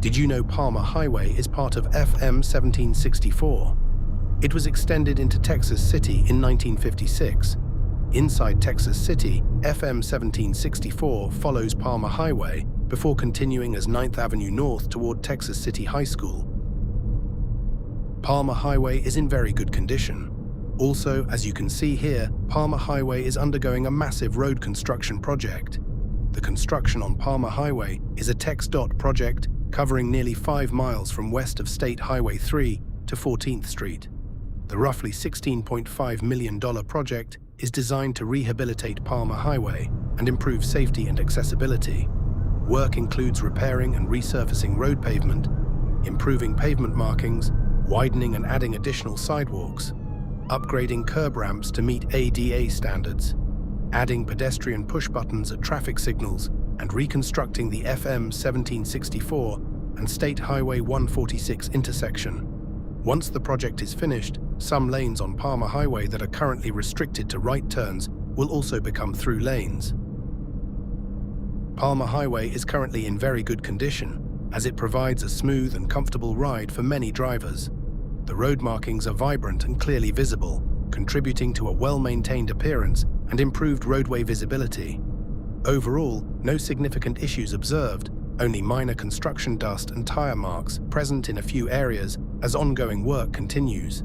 Did you know Palmer Highway is part of FM 1764? It was extended into Texas City in 1956. Inside Texas City, FM 1764 follows Palmer Highway before continuing as 9th Avenue North toward Texas City High School. Palmer Highway is in very good condition. Also, as you can see here, Palmer Highway is undergoing a massive road construction project. The construction on Palmer Highway is a TxDOT project covering nearly 5 miles from west of State Highway 3 to 14th Street. The roughly $16.5 million project is designed to rehabilitate Palmer Highway and improve safety and accessibility. Work includes repairing and resurfacing road pavement, improving pavement markings, widening and adding additional sidewalks, upgrading curb ramps to meet ADA standards, adding pedestrian push buttons at traffic signals, and reconstructing the FM 1764 and State Highway 146 intersection. Once the project is finished, some lanes on Palmer Highway that are currently restricted to right turns will also become through lanes. Palmer Highway is currently in very good condition, as it provides a smooth and comfortable ride for many drivers. The road markings are vibrant and clearly visible, contributing to a well-maintained appearance and improved roadway visibility. Overall, no significant issues observed, only minor construction dust and tire marks present in a few areas as ongoing work continues.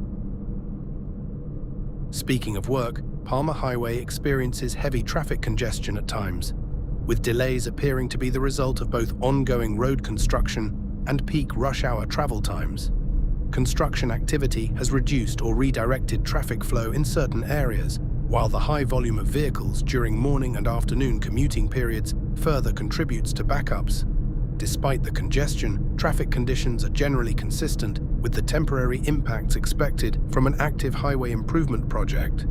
Speaking of work, Palmer Highway experiences heavy traffic congestion at times, with delays appearing to be the result of both ongoing road construction and peak rush hour travel times. Construction activity has reduced or redirected traffic flow in certain areas, while the high volume of vehicles during morning and afternoon commuting periods further contributes to backups. Despite the congestion, traffic conditions are generally consistent with the temporary impacts expected from an active highway improvement project.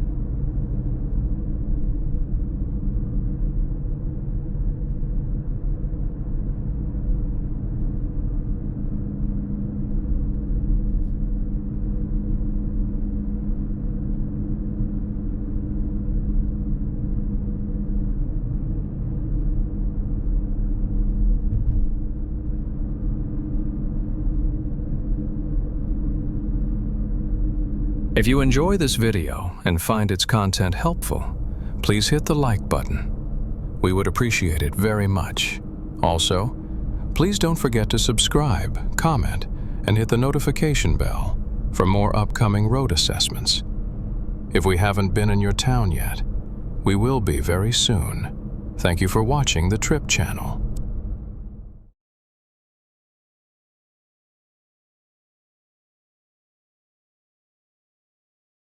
If you enjoy this video and find its content helpful, please hit the like button. We would appreciate it very much. Also, please don't forget to subscribe, comment, and hit the notification bell for more upcoming road assessments. If we haven't been in your town yet, we will be very soon. Thank you for watching the Trip channel.